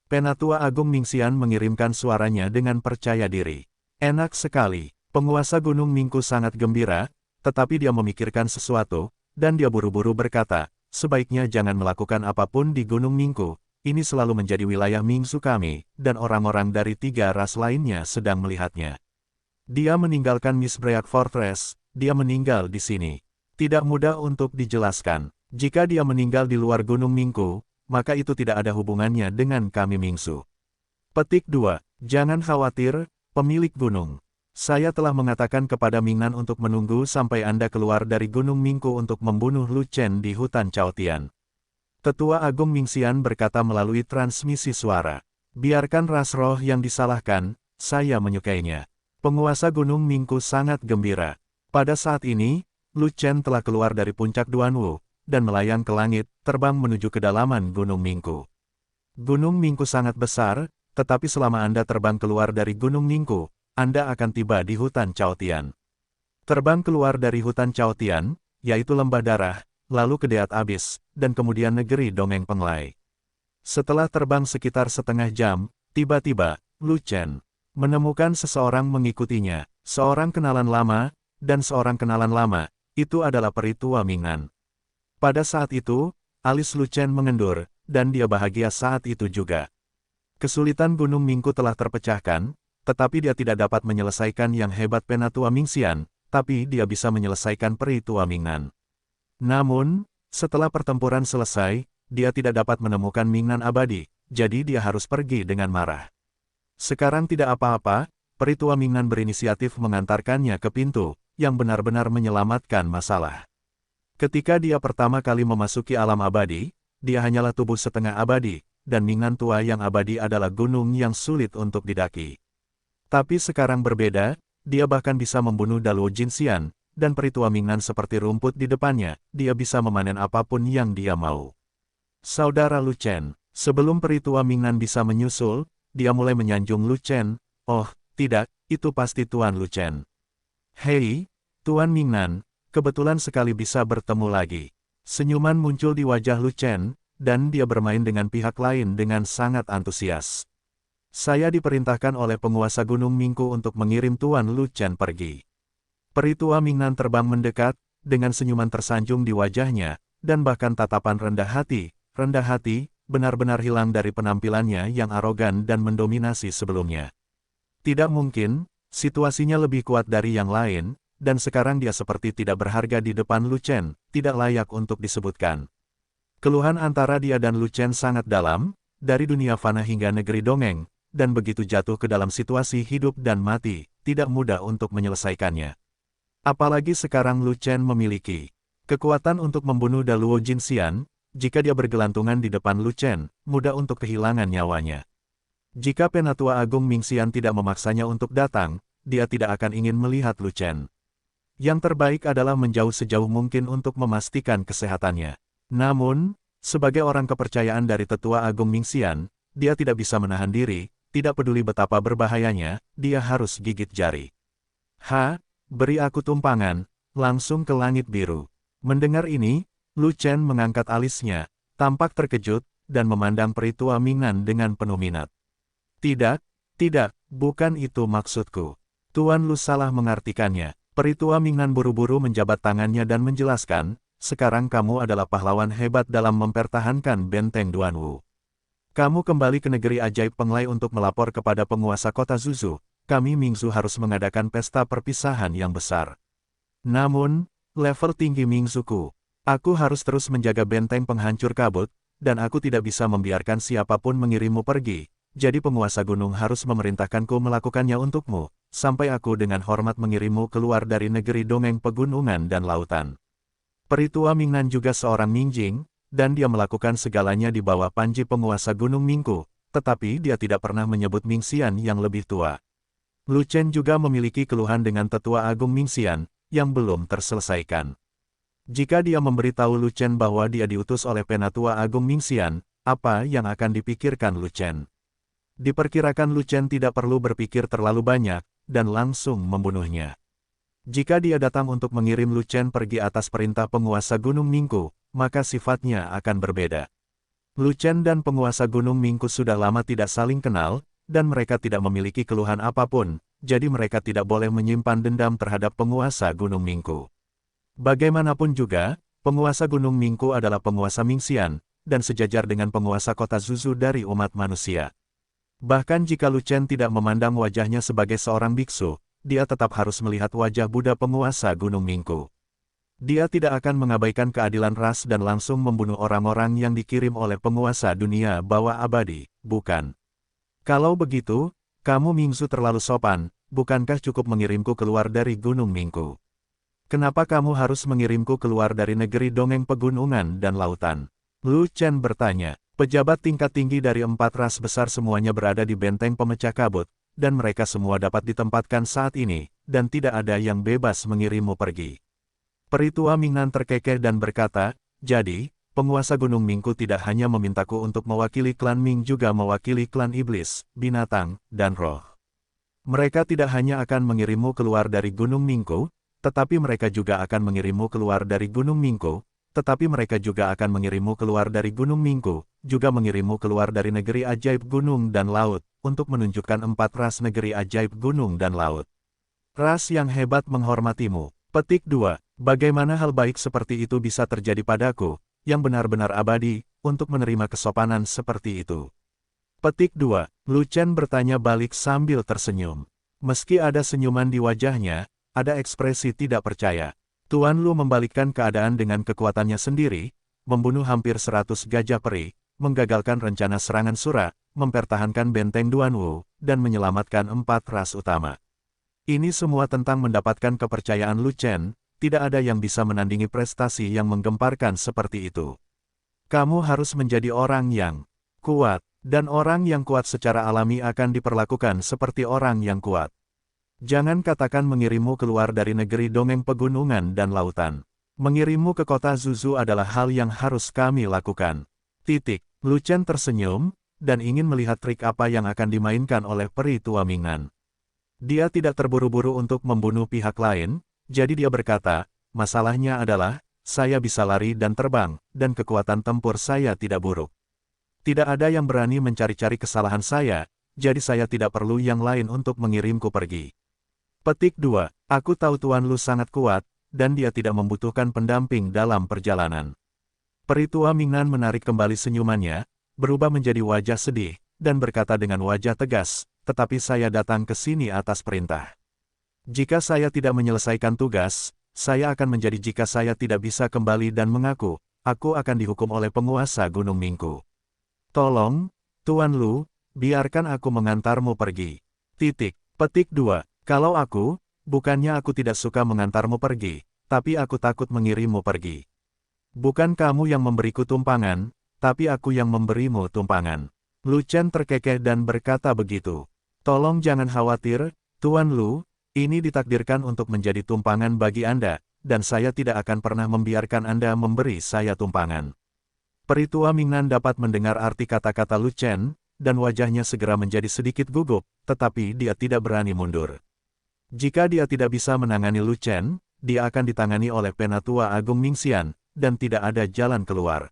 Penatua Agung Mingxian mengirimkan suaranya dengan percaya diri. Enak sekali, penguasa Gunung Mingku sangat gembira, tetapi dia memikirkan sesuatu, dan dia buru-buru berkata, sebaiknya jangan melakukan apapun di Gunung Mingku, ini selalu menjadi wilayah Mingzu kami, dan orang-orang dari 3 ras lainnya sedang melihatnya. Dia meninggalkan Misbreak Fortress, dia meninggal di sini. Tidak mudah untuk dijelaskan, jika dia meninggal di luar Gunung Mingku, maka itu tidak ada hubungannya dengan kami Mingzu. Petik 2, jangan khawatir, pemilik gunung. Saya telah mengatakan kepada Mingnan untuk menunggu sampai Anda keluar dari Gunung Mingku untuk membunuh Lu Chen di hutan Chaotian. Tetua Agung Mingxian berkata melalui transmisi suara. Biarkan ras roh yang disalahkan, saya menyukainya. Penguasa Gunung Mingku sangat gembira. Pada saat ini, Lu Chen telah keluar dari puncak Duanwu, dan melayang ke langit, terbang menuju kedalaman Gunung Mingku. Gunung Mingku sangat besar, tetapi selama Anda terbang keluar dari Gunung Mingku, Anda akan tiba di hutan Chaotian. Terbang keluar dari hutan Chaotian, yaitu lembah darah, lalu ke Deat Abis, dan kemudian negeri dongeng Penglai. Setelah terbang sekitar setengah jam, tiba-tiba, Lu Chen menemukan seseorang mengikutinya, seorang kenalan lama, dan seorang kenalan lama, itu adalah peri tua Mingnan. Pada saat itu, alis Lu Chen mengendur, dan dia bahagia saat itu juga. Kesulitan Gunung Mingku telah terpecahkan, tetapi dia tidak dapat menyelesaikan yang hebat Penatua Mingxian, tapi dia bisa menyelesaikan peri tua Mingnan. Namun, setelah pertempuran selesai, dia tidak dapat menemukan Mingnan abadi, jadi dia harus pergi dengan marah. Sekarang tidak apa-apa, peri tua Mingnan berinisiatif mengantarkannya ke pintu, yang benar-benar menyelamatkan masalah. Ketika dia pertama kali memasuki alam abadi, dia hanyalah tubuh setengah abadi, dan Mingnan tua yang abadi adalah gunung yang sulit untuk didaki. Tapi sekarang berbeda, dia bahkan bisa membunuh Daluo Jinxian, dan peri tua Mingnan seperti rumput di depannya, dia bisa memanen apapun yang dia mau. Saudara Lu Chen, sebelum peri tua Mingnan bisa menyusul, dia mulai menyanjung Lu Chen. Oh, tidak, itu pasti Tuan Lu Chen. Hei, Tuan Mingnan, kebetulan sekali bisa bertemu lagi. Senyuman muncul di wajah Lu Chen, dan dia bermain dengan pihak lain dengan sangat antusias. Saya diperintahkan oleh penguasa Gunung Mingku untuk mengirim Tuan Lu Chen pergi. Peri tua Mingnan terbang mendekat, dengan senyuman tersanjung di wajahnya, dan bahkan tatapan rendah hati, benar-benar hilang dari penampilannya yang arogan dan mendominasi sebelumnya. Tidak mungkin, situasinya lebih kuat dari yang lain, dan sekarang dia seperti tidak berharga di depan Lu Chen, tidak layak untuk disebutkan. Keluhan antara dia dan Lu Chen sangat dalam, dari dunia fana hingga negeri dongeng, dan begitu jatuh ke dalam situasi hidup dan mati, tidak mudah untuk menyelesaikannya. Apalagi sekarang Lu Chen memiliki kekuatan untuk membunuh Daluo Jinxian. Jika dia bergelantungan di depan Lu Chen, mudah untuk kehilangan nyawanya. Jika Penatua Agung Mingxian tidak memaksanya untuk datang, dia tidak akan ingin melihat Lu Chen. Yang terbaik adalah menjauh sejauh mungkin untuk memastikan kesehatannya. Namun, sebagai orang kepercayaan dari Tetua Agung Mingxian, dia tidak bisa menahan diri, tidak peduli betapa berbahayanya, dia harus gigit jari. Beri aku tumpangan, langsung ke langit biru. Mendengar ini, Lu Chen mengangkat alisnya, tampak terkejut, dan memandang peri tua Mingnan dengan penuh minat. Tidak, bukan itu maksudku. Tuan Lu salah mengartikannya. Peri tua Mingnan buru-buru menjabat tangannya dan menjelaskan, sekarang kamu adalah pahlawan hebat dalam mempertahankan benteng Duanwu. Kamu kembali ke negeri ajaib Penglai untuk melapor kepada penguasa kota Zuzu. Kami Mingzu harus mengadakan pesta perpisahan yang besar. Namun, level tinggi Mingzuku. Aku harus terus menjaga benteng penghancur kabut, dan aku tidak bisa membiarkan siapapun mengirimmu pergi, jadi penguasa gunung harus memerintahkanku melakukannya untukmu, sampai aku dengan hormat mengirimmu keluar dari negeri dongeng pegunungan dan lautan. Peri tua Mingnan juga seorang Mingjing, dan dia melakukan segalanya di bawah panji penguasa Gunung Mingku, tetapi dia tidak pernah menyebut Mingxian yang lebih tua. Lu Chen juga memiliki keluhan dengan Tetua Agung Mingxian, yang belum terselesaikan. Jika dia memberitahu Lu Chen bahwa dia diutus oleh Penatua Agung Mingxian, apa yang akan dipikirkan Lu Chen? Diperkirakan Lu Chen tidak perlu berpikir terlalu banyak, dan langsung membunuhnya. Jika dia datang untuk mengirim Lu Chen pergi atas perintah penguasa Gunung Mingku, maka sifatnya akan berbeda. Lu Chen dan penguasa Gunung Mingku sudah lama tidak saling kenal, dan mereka tidak memiliki keluhan apapun, jadi mereka tidak boleh menyimpan dendam terhadap penguasa Gunung Mingku. Bagaimanapun juga, penguasa Gunung Mingku adalah penguasa Mingxian, dan sejajar dengan penguasa kota Zuzu dari umat manusia. Bahkan jika Lu Chen tidak memandang wajahnya sebagai seorang biksu, dia tetap harus melihat wajah Buddha penguasa Gunung Mingku. Dia tidak akan mengabaikan keadilan ras dan langsung membunuh orang-orang yang dikirim oleh penguasa dunia bawah abadi, bukan? Kalau begitu, kamu Mingzu terlalu sopan, bukankah cukup mengirimku keluar dari Gunung Mingku? Kenapa kamu harus mengirimku keluar dari negeri dongeng pegunungan dan lautan? Lu Chen bertanya. Pejabat tingkat tinggi dari 4 ras besar semuanya berada di benteng pemecah kabut, dan mereka semua dapat ditempatkan saat ini, dan tidak ada yang bebas mengirimmu pergi. Peritua Mingnan terkekeh dan berkata, jadi, penguasa Gunung Mingku tidak hanya memintaku untuk mewakili klan Ming juga mewakili klan iblis, binatang, dan roh. Mereka tidak hanya akan mengirimmu keluar dari Gunung Mingku, tetapi mereka juga akan mengirimmu keluar dari Gunung Mingku, tetapi mereka juga akan mengirimmu keluar dari Gunung Mingku, juga mengirimmu keluar dari negeri ajaib gunung dan laut, untuk menunjukkan 4 ras negeri ajaib gunung dan laut. Ras yang hebat menghormatimu. Petik 2. Bagaimana hal baik seperti itu bisa terjadi padaku, yang benar-benar abadi, untuk menerima kesopanan seperti itu? Petik 2. Lu Chen bertanya balik sambil tersenyum. Meski ada senyuman di wajahnya, ada ekspresi tidak percaya. Tuan Lu membalikkan keadaan dengan kekuatannya sendiri, membunuh hampir 100 gajah peri, menggagalkan rencana serangan Sura, mempertahankan benteng Duanwu, dan menyelamatkan 4 ras utama. Ini semua tentang mendapatkan kepercayaan Lu Chen, tidak ada yang bisa menandingi prestasi yang menggemparkan seperti itu. Kamu harus menjadi orang yang kuat. Dan orang yang kuat secara alami akan diperlakukan seperti orang yang kuat. Jangan katakan mengirimmu keluar dari negeri dongeng pegunungan dan lautan. Mengirimmu ke kota Zuzu adalah hal yang harus kami lakukan. Titik. Lu Chen tersenyum, dan ingin melihat trik apa yang akan dimainkan oleh peri tua Mingnan. Dia tidak terburu-buru untuk membunuh pihak lain, jadi dia berkata, masalahnya adalah, saya bisa lari dan terbang, dan kekuatan tempur saya tidak buruk. Tidak ada yang berani mencari-cari kesalahan saya, jadi saya tidak perlu yang lain untuk mengirimku pergi. Petik 2. Aku tahu Tuan Lu sangat kuat, dan dia tidak membutuhkan pendamping dalam perjalanan. Peritua Mingnan menarik kembali senyumannya, berubah menjadi wajah sedih, dan berkata dengan wajah tegas, tetapi saya datang ke sini atas perintah. Jika saya tidak menyelesaikan tugas, saya akan menjadi jika saya tidak bisa kembali dan mengaku, aku akan dihukum oleh penguasa Gunung Mingku. Tolong, Tuan Lu, biarkan aku mengantarmu pergi. Titik. Petik 2. Kalau aku, bukannya aku tidak suka mengantarmu pergi, tapi aku takut mengirimmu pergi. Bukan kamu yang memberiku tumpangan, tapi aku yang memberimu tumpangan. Lu Chen terkekeh dan berkata begitu. Tolong jangan khawatir, Tuan Lu, ini ditakdirkan untuk menjadi tumpangan bagi Anda, dan saya tidak akan pernah membiarkan Anda memberi saya tumpangan. Peritua Mingnan dapat mendengar arti kata-kata Lu Chen, dan wajahnya segera menjadi sedikit gugup, tetapi dia tidak berani mundur. Jika dia tidak bisa menangani Lu Chen, dia akan ditangani oleh Penatua Agung Mingxian, dan tidak ada jalan keluar.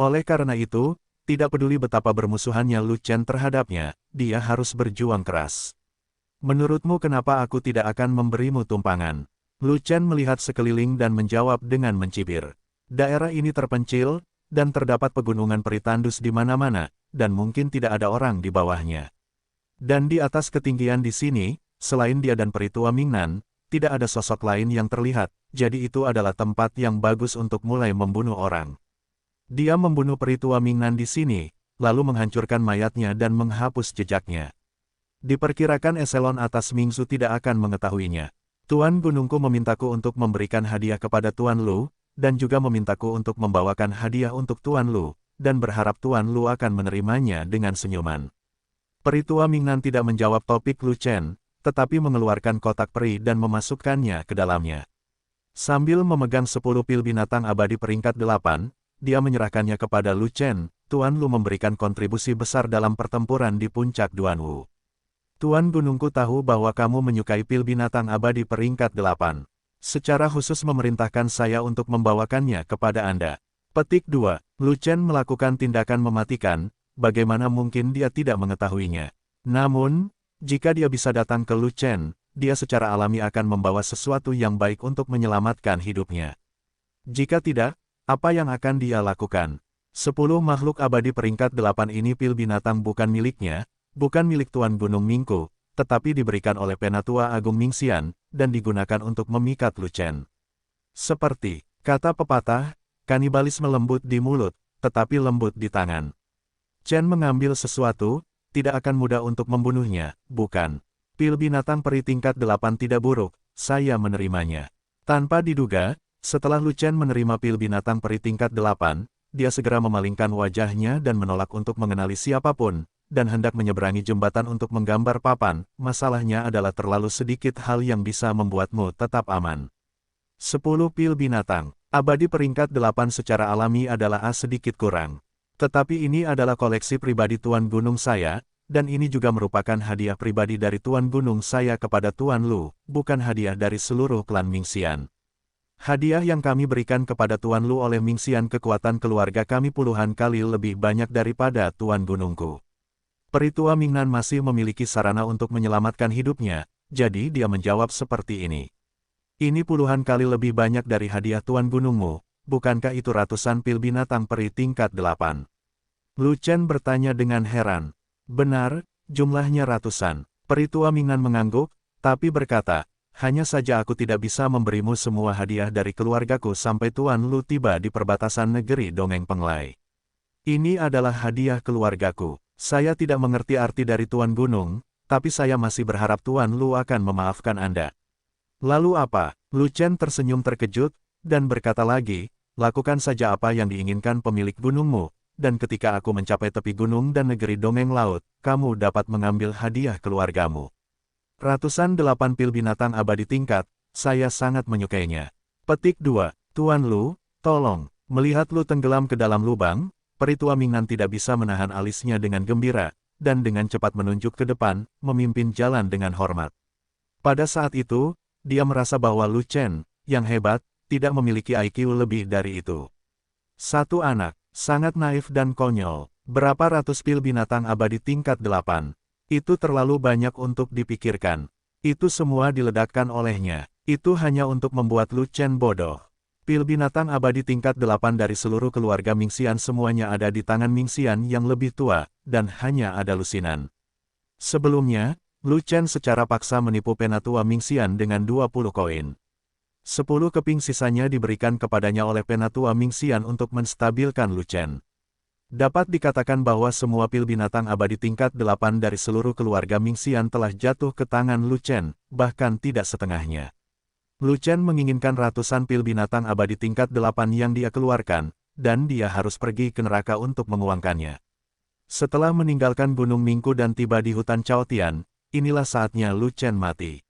Oleh karena itu, tidak peduli betapa bermusuhannya Lu Chen terhadapnya, dia harus berjuang keras. Menurutmu kenapa aku tidak akan memberimu tumpangan? Lu Chen melihat sekeliling dan menjawab dengan mencibir. Daerah ini terpencil, dan terdapat pegunungan peri tandus di mana-mana, dan mungkin tidak ada orang di bawahnya. Dan di atas ketinggian di sini, selain dia dan peritua Mingnan, tidak ada sosok lain yang terlihat, jadi itu adalah tempat yang bagus untuk mulai membunuh orang. Dia membunuh peritua Mingnan di sini, lalu menghancurkan mayatnya dan menghapus jejaknya. Diperkirakan eselon atas Mingzu tidak akan mengetahuinya. Tuan Gunungku memintaku untuk memberikan hadiah kepada Tuan Lu, dan juga memintaku untuk membawakan hadiah untuk Tuan Lu, dan berharap Tuan Lu akan menerimanya dengan senyuman. Peritua Mingnan tidak menjawab topik Lu Chen, tetapi mengeluarkan kotak peri dan memasukkannya ke dalamnya. Sambil memegang 10 pil binatang abadi peringkat 8, dia menyerahkannya kepada Lu Chen. Tuan Lu memberikan kontribusi besar dalam pertempuran di puncak Duanwu. Tuan Gunungku tahu bahwa kamu menyukai pil binatang abadi peringkat 8. Secara khusus memerintahkan saya untuk membawakannya kepada Anda. Petik 2. Lu Chen melakukan tindakan mematikan, bagaimana mungkin dia tidak mengetahuinya. Namun, jika dia bisa datang ke Lu Chen, dia secara alami akan membawa sesuatu yang baik untuk menyelamatkan hidupnya. Jika tidak, apa yang akan dia lakukan? 10 makhluk abadi peringkat 8 ini pil binatang bukan miliknya, bukan milik Tuan Gunung Mingku, tetapi diberikan oleh Penatua Agung Mingxian, dan digunakan untuk memikat Lu Chen. Seperti kata pepatah, kanibalisme lembut di mulut, tetapi lembut di tangan. Chen mengambil sesuatu, tidak akan mudah untuk membunuhnya, bukan? Pil binatang peri tingkat 8 tidak buruk, saya menerimanya. Tanpa diduga, setelah Lu Chen menerima pil binatang peri tingkat 8, dia segera memalingkan wajahnya dan menolak untuk mengenali siapapun, dan hendak menyeberangi jembatan untuk menggambar papan. Masalahnya adalah terlalu sedikit hal yang bisa membuatmu tetap aman. 10 pil binatang. Abadi peringkat 8 secara alami adalah A sedikit kurang. Tetapi ini adalah koleksi pribadi Tuan Gunung saya, dan ini juga merupakan hadiah pribadi dari Tuan Gunung saya kepada Tuan Lu, bukan hadiah dari seluruh klan Mingxian. Hadiah yang kami berikan kepada Tuan Lu oleh Mingxian kekuatan keluarga kami puluhan kali lebih banyak daripada Tuan Gunungku. Peritua Mingnan masih memiliki sarana untuk menyelamatkan hidupnya, jadi dia menjawab seperti ini. Ini puluhan kali lebih banyak dari hadiah Tuan Gunungmu, bukankah itu ratusan pil binatang peri tingkat 8? Lu Chen bertanya dengan heran. Benar, jumlahnya ratusan. Peritua Mingnan mengangguk, tapi berkata, hanya saja aku tidak bisa memberimu semua hadiah dari keluargaku sampai Tuan Lu tiba di perbatasan negeri Dongeng Penglai. Ini adalah hadiah keluargaku. Saya tidak mengerti arti dari Tuan Gunung, tapi saya masih berharap Tuan Lu akan memaafkan Anda. Lalu apa? Lu Chen tersenyum terkejut, dan berkata lagi, lakukan saja apa yang diinginkan pemilik gunungmu, dan ketika aku mencapai tepi gunung dan negeri Dongeng Laut, kamu dapat mengambil hadiah keluargamu. Ratusan 8 pil binatang abadi tingkat, saya sangat menyukainya. Petik 2. Tuan Lu, tolong. Melihat Lu tenggelam ke dalam lubang, Peritua Mingnan tidak bisa menahan alisnya dengan gembira, dan dengan cepat menunjuk ke depan, memimpin jalan dengan hormat. Pada saat itu, dia merasa bahwa Lu Chen, yang hebat, tidak memiliki IQ lebih dari itu. Satu anak, sangat naif dan konyol. Berapa ratus pil binatang abadi tingkat 8? Itu terlalu banyak untuk dipikirkan. Itu semua diledakkan olehnya. Itu hanya untuk membuat Lu Chen bodoh. Pil binatang abadi tingkat 8 dari seluruh keluarga Mingxian semuanya ada di tangan Mingxian yang lebih tua, dan hanya ada lusinan. Sebelumnya, Lu Chen secara paksa menipu penatua Mingxian dengan 20 koin. 10 keping sisanya diberikan kepadanya oleh penatua Mingxian untuk menstabilkan Lu Chen. Dapat dikatakan bahwa semua pil binatang abadi tingkat 8 dari seluruh keluarga Mingxian telah jatuh ke tangan Lu Chen, bahkan tidak setengahnya. Lu Chen menginginkan ratusan pil binatang abadi tingkat 8 yang dia keluarkan, dan dia harus pergi ke neraka untuk menguangkannya. Setelah meninggalkan Gunung Mingku dan tiba di hutan Chaotian, inilah saatnya Lu Chen mati.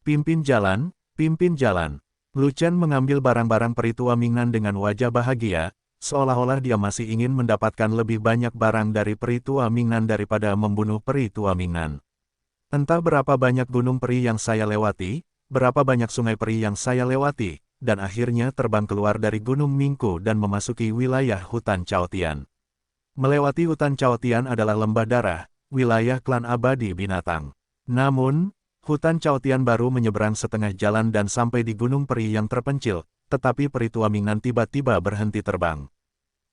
Pimpin jalan, pimpin jalan. Lu Chen mengambil barang-barang Peritua Mingnan dengan wajah bahagia, seolah-olah dia masih ingin mendapatkan lebih banyak barang dari Peritua Mingnan daripada membunuh Peritua Mingnan. Entah berapa banyak gunung peri yang saya lewati, berapa banyak sungai peri yang saya lewati, dan akhirnya terbang keluar dari Gunung Mingku dan memasuki wilayah hutan Chaotian. Melewati hutan Chaotian adalah lembah darah, wilayah klan abadi binatang. Namun, hutan Chaotian baru menyeberang setengah jalan dan sampai di Gunung Peri yang terpencil, tetapi Peritua Mingnan tiba-tiba berhenti terbang.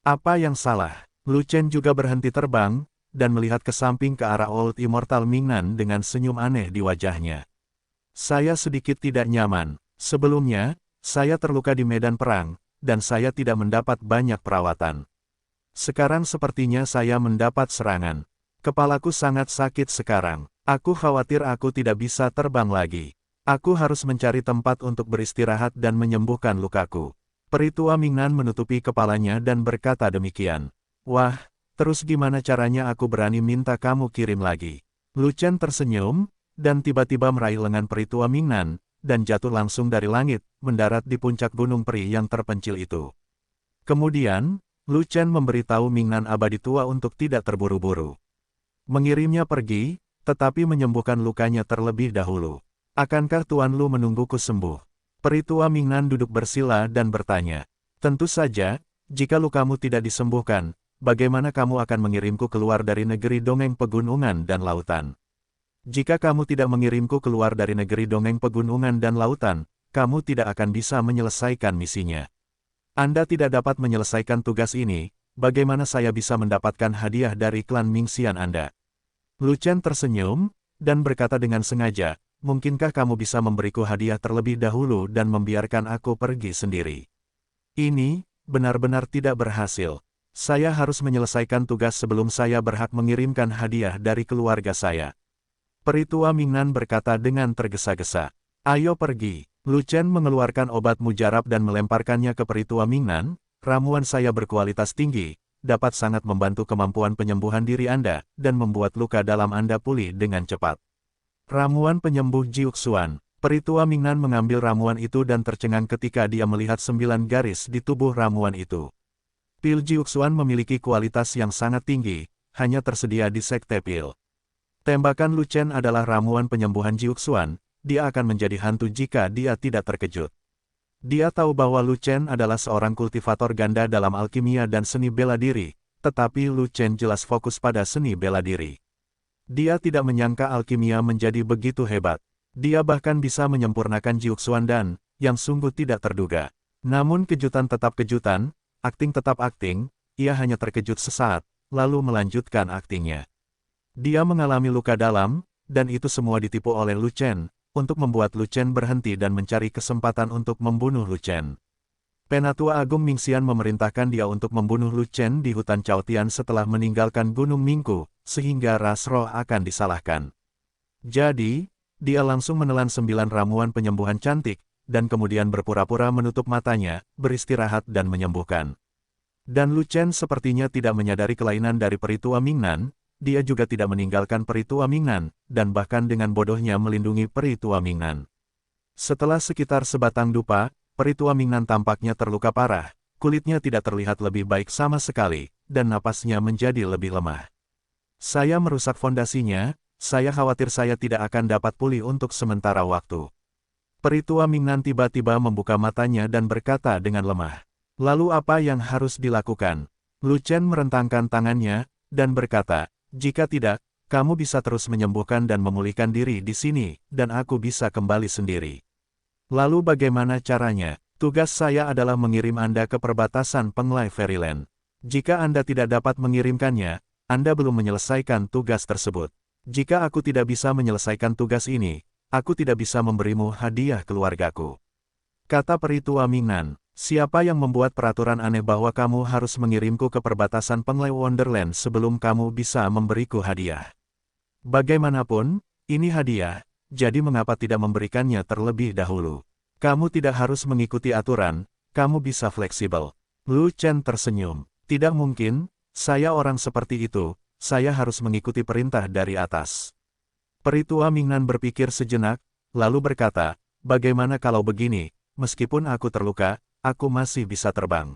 Apa yang salah? Lu Chen juga berhenti terbang, dan melihat ke samping ke arah Old Immortal Mingnan dengan senyum aneh di wajahnya. Saya sedikit tidak nyaman. Sebelumnya, saya terluka di medan perang, dan saya tidak mendapat banyak perawatan. Sekarang sepertinya saya mendapat serangan. Kepalaku sangat sakit sekarang. Aku khawatir aku tidak bisa terbang lagi. Aku harus mencari tempat untuk beristirahat dan menyembuhkan lukaku. Peritua Mingnan menutupi kepalanya dan berkata demikian. Wah, terus gimana caranya aku berani minta kamu kirim lagi? Lu Chen tersenyum, dan tiba-tiba meraih lengan Peritua Mingnan, dan jatuh langsung dari langit, mendarat di puncak gunung peri yang terpencil itu. Kemudian, Lu Chen memberitahu Mingnan abadi tua untuk tidak terburu-buru. Mengirimnya pergi, tetapi menyembuhkan lukanya terlebih dahulu. Akankah Tuan Lu menungguku sembuh? Peritua Mingnan duduk bersila dan bertanya. Tentu saja, jika lukamu tidak disembuhkan, bagaimana kamu akan mengirimku keluar dari negeri dongeng pegunungan dan lautan? Jika kamu tidak mengirimku keluar dari negeri dongeng pegunungan dan lautan, kamu tidak akan bisa menyelesaikan misinya. Anda tidak dapat menyelesaikan tugas ini, bagaimana saya bisa mendapatkan hadiah dari klan Mingxian Anda? Lu Chen tersenyum, dan berkata dengan sengaja, mungkinkah kamu bisa memberiku hadiah terlebih dahulu dan membiarkan aku pergi sendiri? Ini, benar-benar tidak berhasil. Saya harus menyelesaikan tugas sebelum saya berhak mengirimkan hadiah dari keluarga saya. Peritua Mingnan berkata dengan tergesa-gesa. Ayo pergi. Lu Chen mengeluarkan obat mujarab dan melemparkannya ke Peritua Mingnan, ramuan saya berkualitas tinggi, dapat sangat membantu kemampuan penyembuhan diri Anda, dan membuat luka dalam Anda pulih dengan cepat. Ramuan penyembuh Jiuxuan. Peritua Mingnan mengambil ramuan itu dan tercengang ketika dia melihat 9 garis di tubuh ramuan itu. Pil Jiuxuan memiliki kualitas yang sangat tinggi, hanya tersedia di sekte pil. Tembakan Lu Chen adalah ramuan penyembuhan Jiuxuan, dia akan menjadi hantu jika dia tidak terkejut. Dia tahu bahwa Lu Chen adalah seorang kultivator ganda dalam alkimia dan seni bela diri, tetapi Lu Chen jelas fokus pada seni bela diri. Dia tidak menyangka alkimia menjadi begitu hebat. Dia bahkan bisa menyempurnakan Jiuxuan dan, yang sungguh tidak terduga. Namun kejutan tetap kejutan, akting tetap akting, ia hanya terkejut sesaat, lalu melanjutkan aktingnya. Dia mengalami luka dalam, dan itu semua ditipu oleh Lu Chen, untuk membuat Lu Chen berhenti dan mencari kesempatan untuk membunuh Lu Chen. Penatua Agung Mingxian memerintahkan dia untuk membunuh Lu Chen di hutan Chaotian setelah meninggalkan Gunung Mingku, sehingga ras roh akan disalahkan. Jadi, dia langsung menelan 9 ramuan penyembuhan cantik, dan kemudian berpura-pura menutup matanya, beristirahat dan menyembuhkan. Dan Lu Chen sepertinya tidak menyadari kelainan dari Peritua Mingnan, dia juga tidak meninggalkan Peritua Mingnan, dan bahkan dengan bodohnya melindungi Peritua Mingnan. Setelah sekitar sebatang dupa, Peritua Mingnan tampaknya terluka parah, kulitnya tidak terlihat lebih baik sama sekali, dan napasnya menjadi lebih lemah. Saya merusak fondasinya, saya khawatir saya tidak akan dapat pulih untuk sementara waktu. Peritua Mingnan tiba-tiba membuka matanya dan berkata dengan lemah. Lalu apa yang harus dilakukan? Lu Chen merentangkan tangannya, dan berkata, jika tidak, kamu bisa terus menyembuhkan dan memulihkan diri di sini, dan aku bisa kembali sendiri. Lalu bagaimana caranya? Tugas saya adalah mengirim Anda ke perbatasan Penglai Fairyland. Jika Anda tidak dapat mengirimkannya, Anda belum menyelesaikan tugas tersebut. Jika aku tidak bisa menyelesaikan tugas ini, aku tidak bisa memberimu hadiah keluargaku. Kata Peritua Mingnan, siapa yang membuat peraturan aneh bahwa kamu harus mengirimku ke perbatasan Penglai Wonderland sebelum kamu bisa memberiku hadiah? Bagaimanapun, ini hadiah, jadi mengapa tidak memberikannya terlebih dahulu? Kamu tidak harus mengikuti aturan, kamu bisa fleksibel. Lu Chen tersenyum. Tidak mungkin, saya orang seperti itu, saya harus mengikuti perintah dari atas. Peritua Mingnan berpikir sejenak, lalu berkata, bagaimana kalau begini, meskipun aku terluka, aku masih bisa terbang.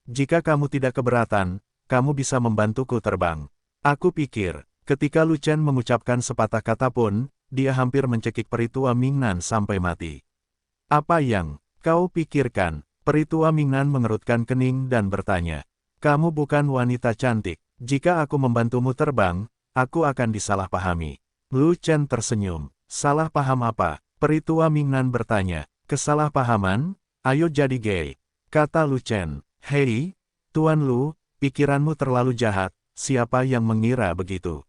Jika kamu tidak keberatan, kamu bisa membantuku terbang. Aku pikir, ketika Lu Chen mengucapkan sepatah kata pun, dia hampir mencekik Peritua Mingnan sampai mati. Apa yang kau pikirkan? Peritua Mingnan mengerutkan kening dan bertanya. Kamu bukan wanita cantik. Jika aku membantumu terbang, aku akan disalahpahami. Lu Chen tersenyum. Salah paham apa? Peritua Mingnan bertanya. Kesalahpahaman? Ayo jadi gay. Kata Lu Chen. Hei, Tuan Lu, pikiranmu terlalu jahat, siapa yang mengira begitu?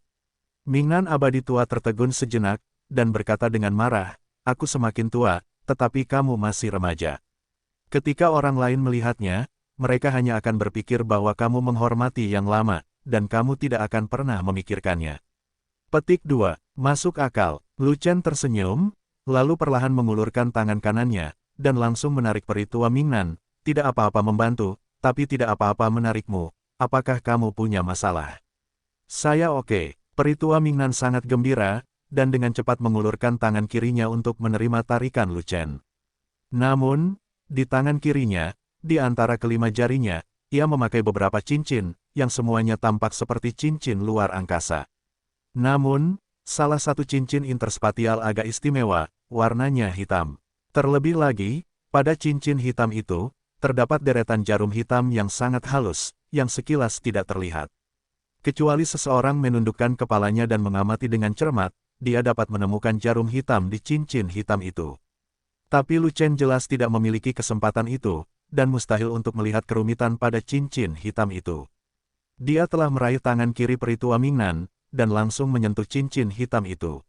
Mingnan abadi tua tertegun sejenak, dan berkata dengan marah, aku semakin tua, tetapi kamu masih remaja. Ketika orang lain melihatnya, mereka hanya akan berpikir bahwa kamu menghormati yang lama, dan kamu tidak akan pernah memikirkannya. Petik 2. Masuk akal. Lu Chen tersenyum, lalu perlahan mengulurkan tangan kanannya, dan langsung menarik Peritua Mingnan. Tidak apa-apa membantu, tapi tidak apa-apa menarikmu. Apakah kamu punya masalah? Saya oke. Peritua Mingnan sangat gembira, dan dengan cepat mengulurkan tangan kirinya untuk menerima tarikan Lu Chen. Namun, di tangan kirinya, di antara kelima jarinya, ia memakai beberapa cincin, yang semuanya tampak seperti cincin luar angkasa. Namun, salah satu cincin interspatial agak istimewa, warnanya hitam. Terlebih lagi, pada cincin hitam itu, terdapat deretan jarum hitam yang sangat halus, yang sekilas tidak terlihat. Kecuali seseorang menundukkan kepalanya dan mengamati dengan cermat, dia dapat menemukan jarum hitam di cincin hitam itu. Tapi Lu Chen jelas tidak memiliki kesempatan itu, dan mustahil untuk melihat kerumitan pada cincin hitam itu. Dia telah meraih tangan kiri Peritua Mingnan, dan langsung menyentuh cincin hitam itu.